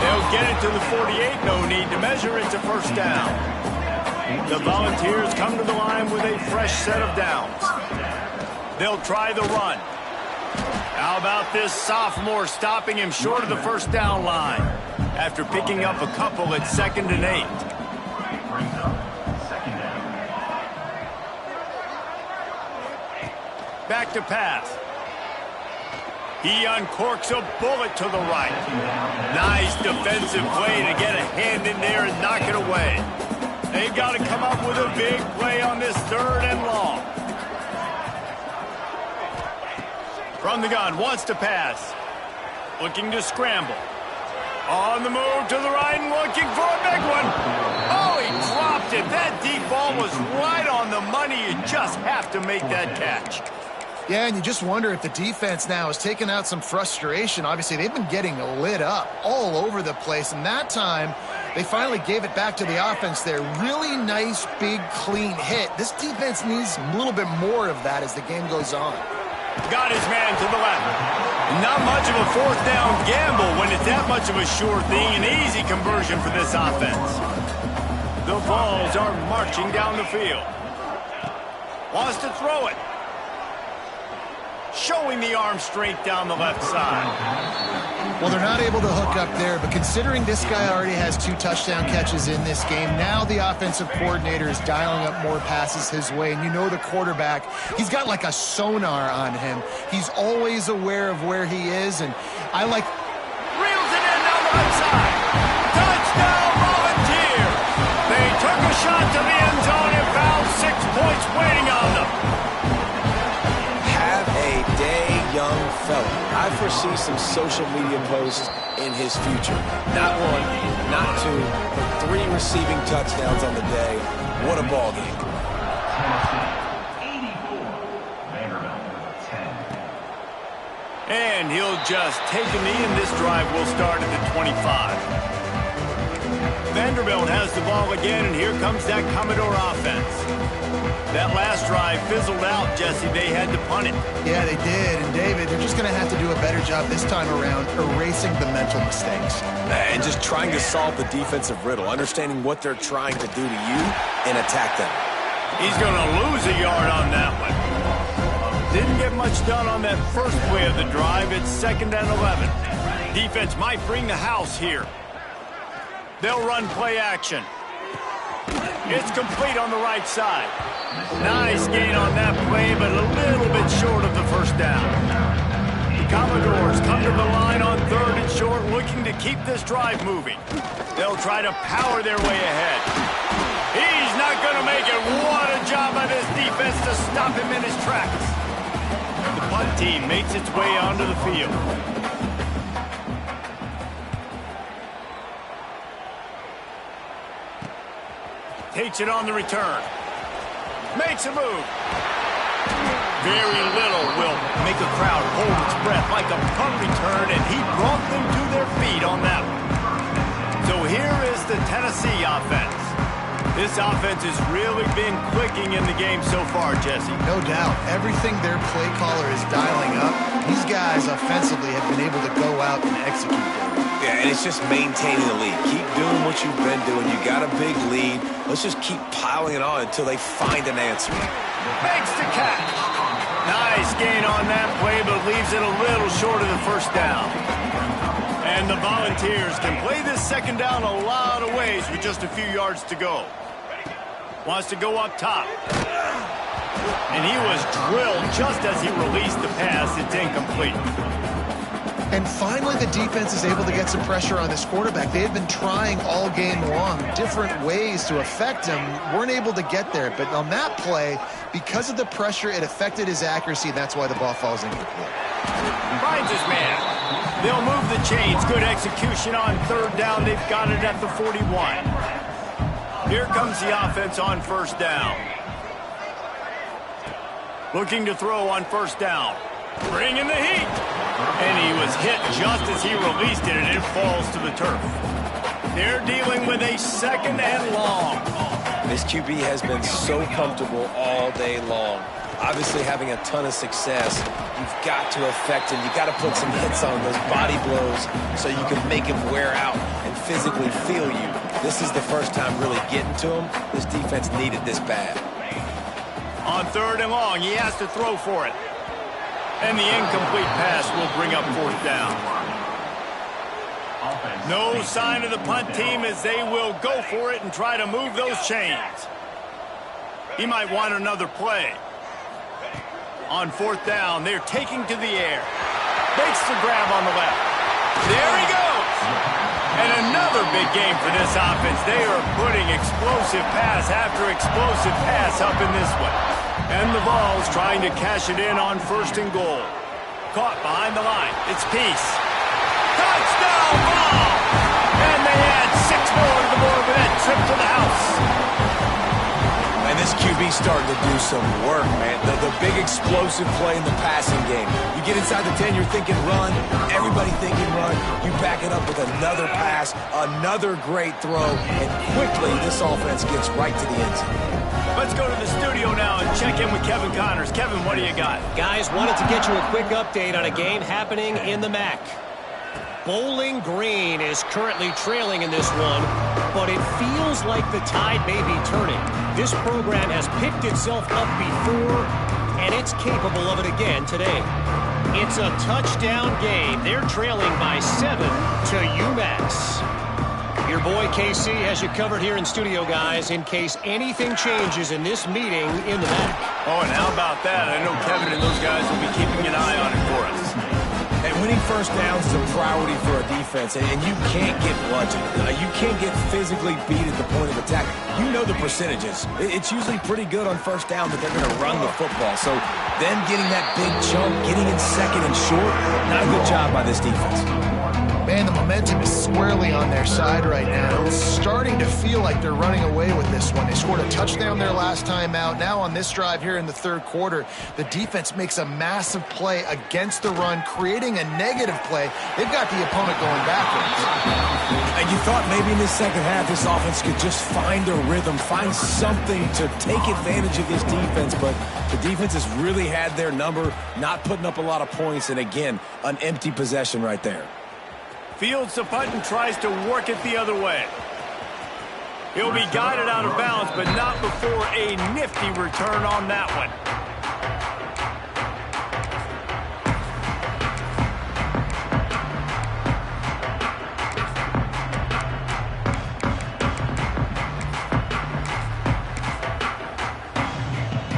They'll get it to the 48. No need to measure. It's a first down. The Volunteers come to the line with a fresh set of downs. They'll try the run. How about this sophomore stopping him short of the first down line after picking up a couple at 2nd and 8. Back to pass. He uncorks a bullet to the right. Nice defensive play to get a hand in there and knock it away. They've got to come up with a big play on this 3rd and long. From the gun, wants to pass. Looking to scramble. On the move to the right and looking for a big one. Oh, he dropped it. That deep ball was right on the money. You just have to make that catch. Yeah, and you just wonder if the defense now has taken out some frustration. Obviously, they've been getting lit up all over the place, and that time they finally gave it back to the offense there. Really nice, big, clean hit. This defense needs a little bit more of that as the game goes on. Got his man to the left. Not much of a 4th down gamble when it's that much of a sure thing. An easy conversion for this offense. The balls are marching down the field. Wants to throw it. Showing the arm strength down the left side. Well, they're not able to hook up there, but considering this guy already has 2 touchdown catches in this game, now the offensive coordinator is dialing up more passes his way. And you know the quarterback, he's got like a sonar on him. He's always aware of where he is, and I like... Reels it in down the left side. Touchdown, Volunteers! They took a shot to the end zone and found 6 points waiting on them. Young fella. I foresee some social media posts in his future. Not 1, not 2, but 3 receiving touchdowns on the day. What a ball game. And he'll just take a knee, and this drive will start at the 25. Vanderbilt has the ball again, and here comes that Commodore offense. That last drive fizzled out, Jesse. They had to punt it. Yeah, they did. And, David, they're just going to have to do a better job this time around erasing the mental mistakes. And just trying to solve the defensive riddle, understanding what they're trying to do to you and attack them. He's going to lose a yard on that one. Didn't get much done on that first play of the drive. It's 2nd and 11. Defense might bring the house here. They'll run play action. It's complete on the right side. Nice gain on that play, but a little bit short of the first down. The Commodores come to the line on 3rd and short, looking to keep this drive moving. They'll try to power their way ahead. He's not going to make it. What a job by this defense to stop him in his tracks. The punt team makes its way onto the field. Takes it on the return. Makes a move. Very little will make a crowd hold its breath like a punt return, and he brought them to their feet on that one. So here is the Tennessee offense. This offense has really been clicking in the game so far, Jesse. No doubt. Everything their play caller is dialing up, these guys offensively have been able to go out and execute them. Yeah, and it's just maintaining the lead. Keep doing what you've been doing. You got a big lead. Let's just keep piling it on until they find an answer. Makes the catch. Nice gain on that play, but leaves it a little short of the first down. And the Volunteers can play this 2nd down a lot of ways with just a few yards to go. Wants to go up top. And he was drilled just as he released the pass. It's incomplete. And finally, the defense is able to get some pressure on this quarterback. They had been trying all game long different ways to affect him. Weren't able to get there. But on that play, because of the pressure, it affected his accuracy. And that's why the ball falls incomplete. Finds his man. They'll move the chains. Good execution on 3rd down. They've got it at the 41. Here comes the offense on 1st down. Looking to throw on 1st down. Bringing the heat. And he was hit just as he released it, and it falls to the turf. They're dealing with a second and long. This QB has been so comfortable all day long. Obviously having a ton of success. You've got to affect him. You've got to put some hits on those body blows so you can make him wear out and physically feel you. This is the first time really getting to him. This defense needed this bad. On third and long, he has to throw for it. And the incomplete pass will bring up fourth down. No sign of the punt team as they will go for it and try to move those chains. He might want another play. On fourth down, they're taking to the air. Makes the grab on the left. There he goes. And another big game for this offense. They are putting explosive pass after explosive pass up in this one. And the Vols trying to cash it in on first and goal. Caught behind the line. It's Peace. Touchdown ball! And they add 6 more to the board with that trip to the house. And this QB's starting to do some work, man. The big explosive play in the passing game. You get inside the 10, you're thinking run. Everybody thinking run. You back it up with another pass, another great throw, and quickly this offense gets right to the end zone. Let's go to the studio now and check in with Kevin Connors. Kevin, what do you got? Guys, wanted to get you a quick update on a game happening in the MAC. Bowling Green is currently trailing in this one, but it feels like the tide may be turning. This program has picked itself up before, and it's capable of it again today. It's a touchdown game. They're trailing by 7 to UMass. Your boy KC has you covered here in studio, guys, in case anything changes in this meeting in the MAC. Oh, and how about that? I know Kevin and those guys will be keeping an eye on it for us. And winning first downs is a priority for a defense, and you can't get bludgeoned. You can't get physically beat at the point of attack. You know the percentages. It's usually pretty good on first down, but they're going to run the football. So them getting that big chunk, getting in second and short, not a good job by this defense. Man, the momentum is squarely on their side right now. It's starting to feel like they're running away with this one. They scored a touchdown their last time out. Now on this drive here in the third quarter, the defense makes a massive play against the run, creating a negative play. They've got the opponent going backwards. And you thought maybe in the second half this offense could just find a rhythm, find something to take advantage of this defense, but the defense has really had their number, not putting up a lot of points, and again, an empty possession right there. Fields the punt and tries to work it the other way. He'll be guided out of bounds, but not before a nifty return on that one.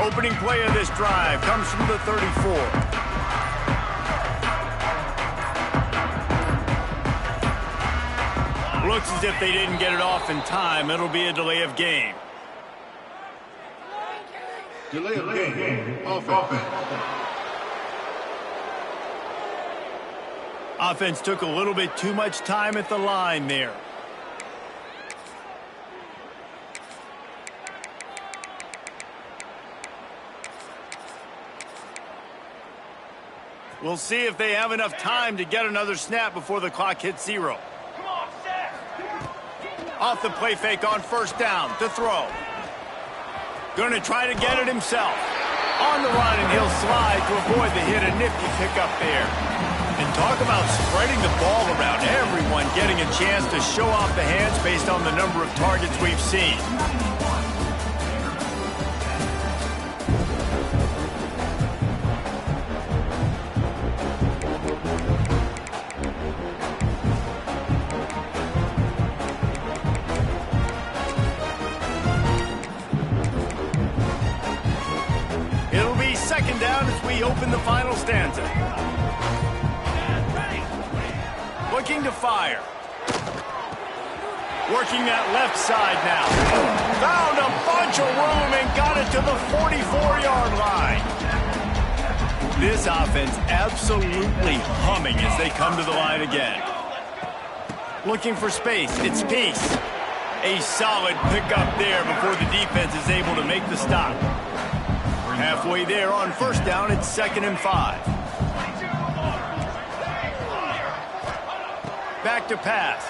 Opening play of this drive comes from the 34. Looks as if they didn't get it off in time. It'll be a delay of game. Delay of game. Offense. Offense took a little bit too much time at the line there. We'll see if they have enough time to get another snap before the clock hits 0. Off the play fake on first down to throw. Going to try to get it himself. On the run, and he'll slide to avoid the hit. A nifty pickup there. And talk about spreading the ball around. Everyone getting a chance to show off the hands based on the number of targets we've seen. Second down as we open the final stanza. Looking to fire. Working that left side now. Found a bunch of room and got it to the 44-yard line. This offense absolutely humming as they come to the line again. Looking for space. It's Peace. A solid pickup there before the defense is able to make the stop. Halfway there on first down, it's 2nd and 5. Back to pass.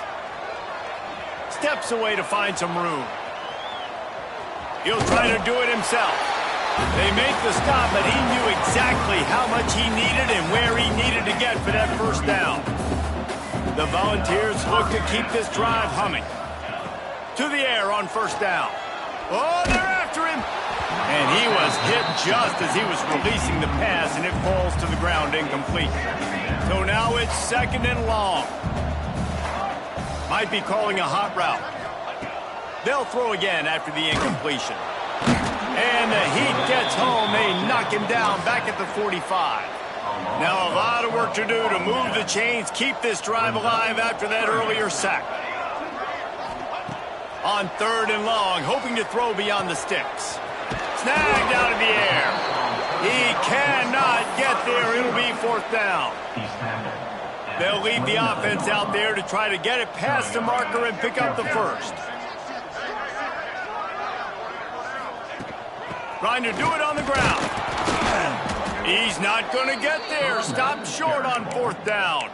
steps away to find some room. He'll try to do it himself. They make the stop, but he knew exactly how much he needed and where he needed to get for that first down. The Volunteers look to keep this drive humming. To the air on first down. Oh, they're after him. And he was hit just as he was releasing the pass, and it falls to the ground incomplete. So now it's 2nd and long. Might be calling a hot route. They'll throw again after the incompletion. And the heat gets home. They knock him down back at the 45. Now a lot of work to do to move the chains, keep this drive alive after that earlier sack. On 3rd and long, hoping to throw beyond the sticks. Snagged out of the air. He cannot get there. It'll be 4th down. They'll leave the offense out there to try to get it past the marker and pick up the first. Trying to do it on the ground. He's not going to get there. Stopped short on 4th down.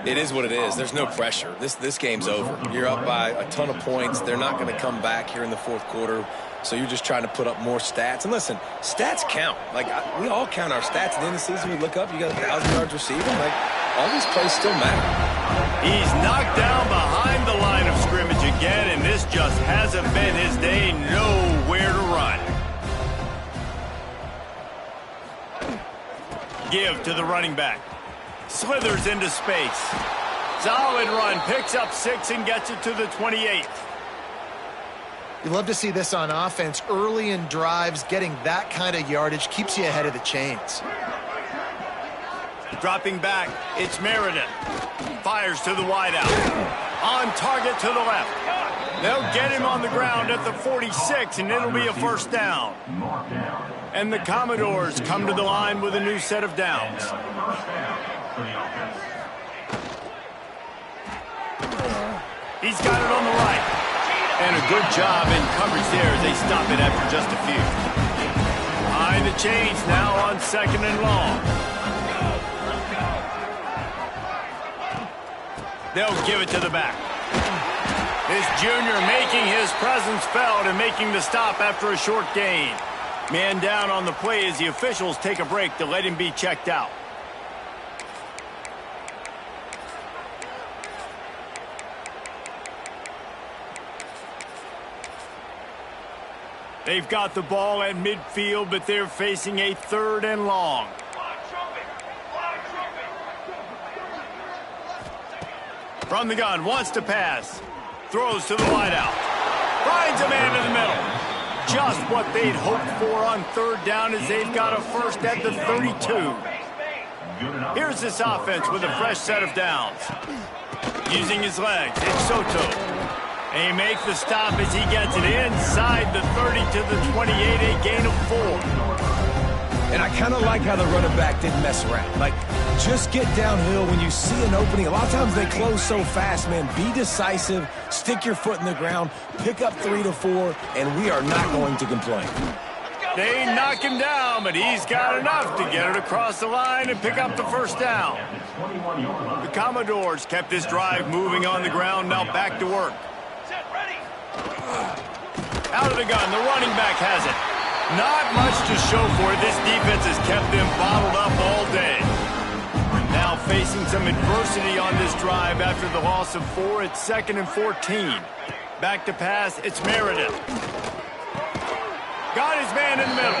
It is what it is. There's no pressure. This game's over. You're up by a ton of points. They're not going to come back here in the 4th quarter. So you're just trying to put up more stats. And listen, stats count. Like, we all count our stats. At the end of the season, we look up, you got 1,000 yards receiving. Like, all these plays still matter. He's knocked down behind the line of scrimmage again, and this just hasn't been his day. Nowhere to run. Give to the running back. Slithers into space. Solid run. Picks up 6 and gets it to the 28th. You love to see this on offense. Early in drives, getting that kind of yardage keeps you ahead of the chains. Dropping back, it's Meredith. Fires to the wideout. On target to the left. They'll get him on the ground at the 46, and it'll be a 1st down. And the Commodores come to the line with a new set of downs. He's got it on the right. And a good job in coverage there as they stop it after just a few. Behind the chains now on 2nd and long. They'll give it to the back. This junior making his presence felt and making the stop after a short gain. Man down on the play as the officials take a break to let him be checked out. They've got the ball at midfield, but they're facing a 3rd and long. From the gun, wants to pass. Throws to the wideout. Finds a man in the middle. Just what they'd hoped for on 3rd down as they've got a first at the 32. Here's this offense with a fresh set of downs. Using his legs, it's Soto. And he makes the stop as he gets it inside the 30 to the 28, a gain of 4. And I kind of like how the running back didn't mess around. Like, just get downhill when you see an opening. A lot of times they close so fast, man. Be decisive, stick your foot in the ground, pick up 3 to 4, and we are not going to complain. They knock him down, but he's got enough to get it across the line and pick up the 1st down. The Commodores kept this drive moving on the ground, now back to work. Out of the gun, the running back has it. Not much to show for it. This defense has kept them bottled up all day. Now facing some adversity on this drive after the loss of 4. It's 2nd and 14. Back to pass, it's Meredith. Got his man in the middle.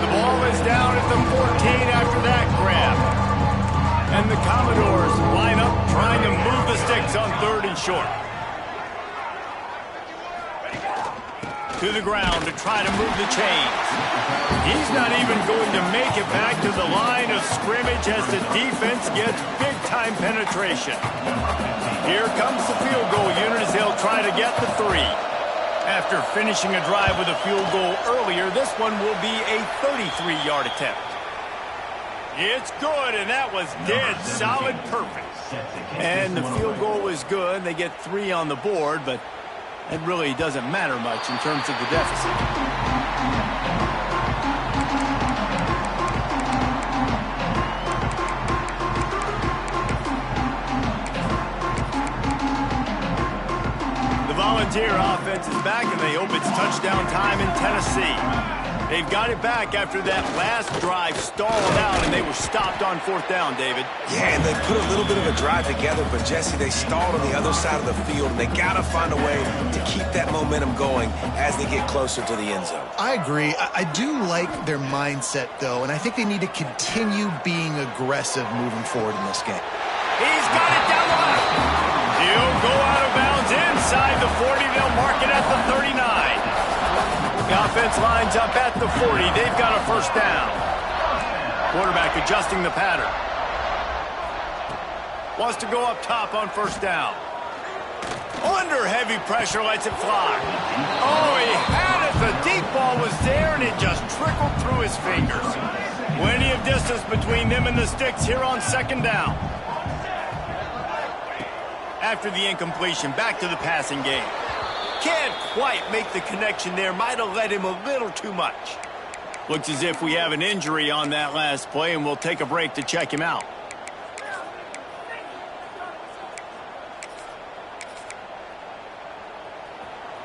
The ball is down at the 14 after that grab. And the Commodores line up trying to move the sticks on 3rd and short. To the ground to try to move the chains. He's not even going to make it back to the line of scrimmage as the defense gets big-time penetration. Here comes the field goal unit as they'll try to get the 3. After finishing a drive with a field goal earlier, this one will be a 33-yard attempt. It's good, and that was dead solid perfect. And the field goal was good. They get 3 on the board, but it really doesn't matter much in terms of the deficit. and they hope it's touchdown time in Tennessee. They've got it back after that last drive stalled out, and they were stopped on 4th down, David. Yeah, and they put a little bit of a drive together, but, Jesse, they stalled on the other side of the field, and they got to find a way to keep that momentum going as they get closer to the end zone. I agree. I do like their mindset, though, and I think they need to continue being aggressive moving forward in this game. He's got it down the left. He'll go out of bounds inside the 40. They'll mark it at the 39. The offense lines up at the 40. They've got a first down. Quarterback adjusting the pattern. Wants to go up top on first down. Under heavy pressure, lets it fly. Oh, he had it. The deep ball was there, and it just trickled through his fingers. Plenty of distance between them and the sticks here on 2nd down. After the incompletion, back to the passing game. Can't quite make the connection there. Might have led him a little too much. Looks as if we have an injury on that last play, and we'll take a break to check him out.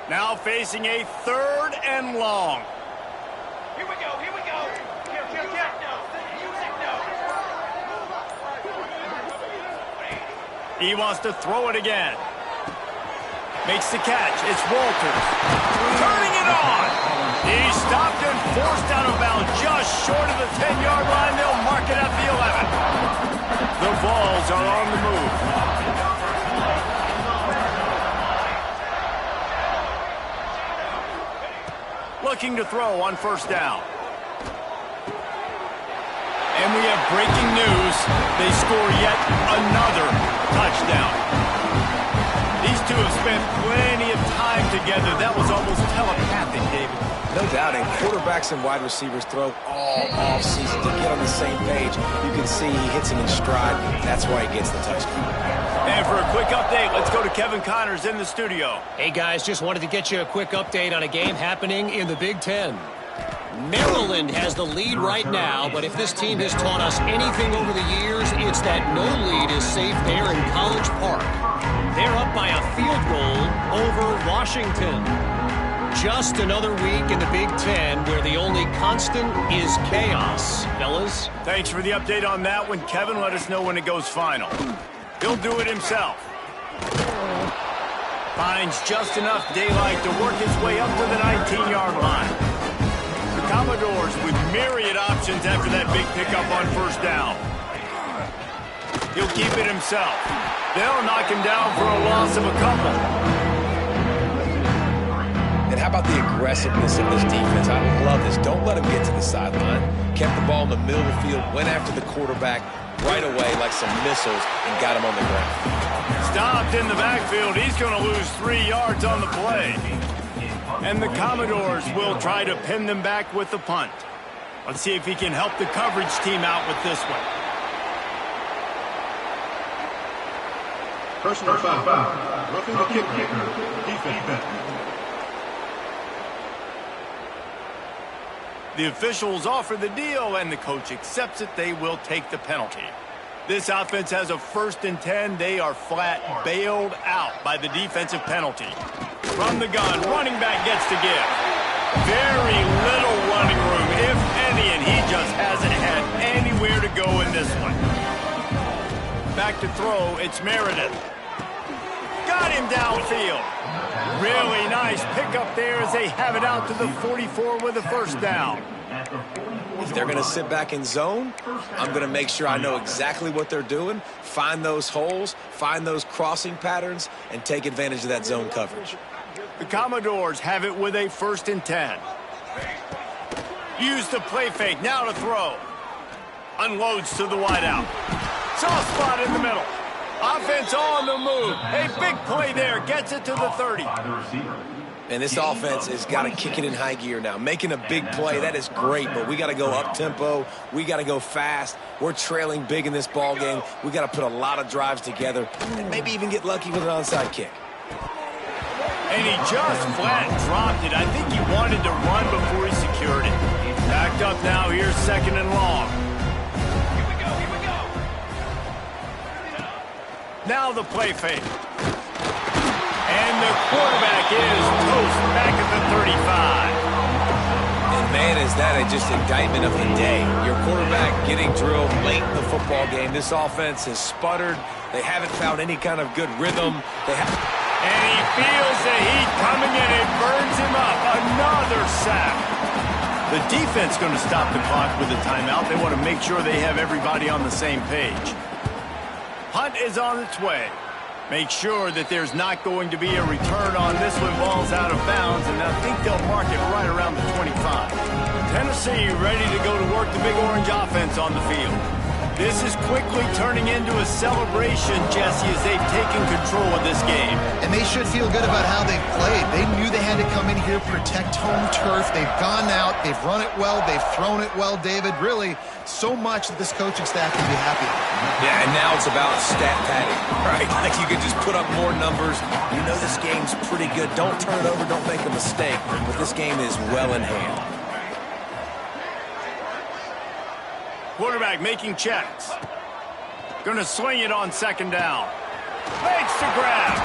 Now facing a 3rd and long. Here we go, here we go. He wants to throw it again. Makes the catch. It's Walters. Turning it on. He's stopped and forced out of bounds just short of the 10-yard line. They'll mark it at the 11. The Vols are on the move. Looking to throw on first down. And we have breaking news. They score yet another touchdown. These two have spent plenty of time together. That was almost telepathic, David. No doubt, and quarterbacks and wide receivers throw all offseason to get on the same page. You can see he hits him in stride. That's why he gets the touchdown. And for a quick update, let's go to Kevin Connors in the studio. Hey, guys, just wanted to get you a quick update on a game happening in the Big Ten. Maryland has the lead right now, but if this team has taught us anything over the years, it's that no lead is safe there in College Park. They're up by a field goal over Washington. Just another week in the Big Ten where the only constant is chaos, fellas. Thanks for the update on that one, Kevin. Let us know when it goes final. He'll do it himself. Finds just enough daylight to work his way up to the 19-yard line. The Commodores with myriad options after that big pickup on first down. He'll keep it himself. They'll knock him down for a loss of a couple. And how about the aggressiveness of this defense? I love this. Don't let him get to the sideline. Kept the ball in the middle of the field, went after the quarterback right away like some missiles and got him on the ground. Stopped in the backfield. He's going to lose 3 yards on the play. And the Commodores will try to pin them back with the punt. Let's see if he can help the coverage team out with this one. Personal foul. Roughing the kicker. Defense. The officials offer the deal, and the coach accepts it. They will take the penalty. This offense has a 1st and 10. They are flat bailed out by the defensive penalty. From the gun, running back gets to give. Very little running room, if any, and he just hasn't had anywhere to go in this one. Back to throw, it's Meredith. Got him downfield. Really nice pickup there as they have it out to the 44 with a first down. If they're going to sit back in zone, I'm going to make sure I know exactly what they're doing, find those holes, find those crossing patterns, and take advantage of that zone coverage. The Commodores have it with a 1st and 10. Use the play fake, now to throw. Unloads to the wideout. Soft spot in the middle. Offense on the move. A big play there. Gets it to the 30. And this offense has got to kick it in high gear now. Making a big play, that is great, but we got to go up-tempo. We got to go fast. We're trailing big in this ball game. We got to put a lot of drives together and maybe even get lucky with an onside kick. And he just flat dropped it. I think he wanted to run before he secured it. Backed up now. Here's 2nd and long. Now the play fake. And the quarterback is toast back at the 35. And man, is that just indictment of the day. Your quarterback getting drilled late in the football game. This offense has sputtered. They haven't found any kind of good rhythm. And he feels the heat coming in. It burns him up. Another sack. The defense going to stop the clock with a timeout. They want to make sure they have everybody on the same page. Punt is on its way. Make sure that there's not going to be a return on this when ball's out of bounds, and I think they'll mark it right around the 25. Tennessee ready to go to work the Big Orange offense on the field. This is quickly turning into a celebration, Jesse, as they've taken control of this game. And they should feel good about how they've played. They knew they had to come in here, protect home turf. They've gone out, they've run it well, they've thrown it well, David. Really, so much that this coaching staff can be happy with. Yeah, and now it's about stat padding, right? Like you can just put up more numbers. You know this game's pretty good. Don't turn it over, don't make a mistake. But this game is well in hand. Quarterback making checks. Going to swing it on second down. Makes the grab.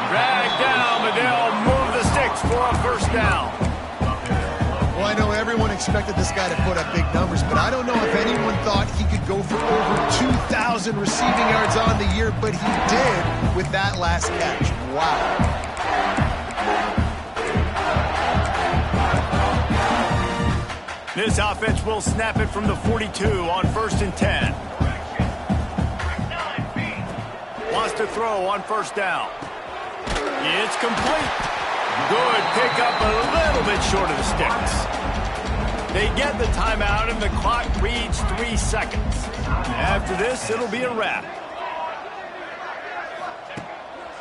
Drag down, but they'll move the sticks for a first down. Well, I know everyone expected this guy to put up big numbers, but I don't know if anyone thought he could go for over 2,000 receiving yards on the year, but he did with that last catch. Wow. This offense will snap it from the 42 on 1st and 10. Wants to throw on first down. It's complete. Good pickup, a little bit short of the sticks. They get the timeout, and the clock reads 3 seconds. After this, it'll be a wrap.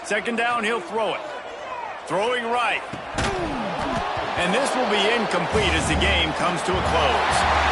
Second down, he'll throw it. Throwing right. And this will be incomplete as the game comes to a close.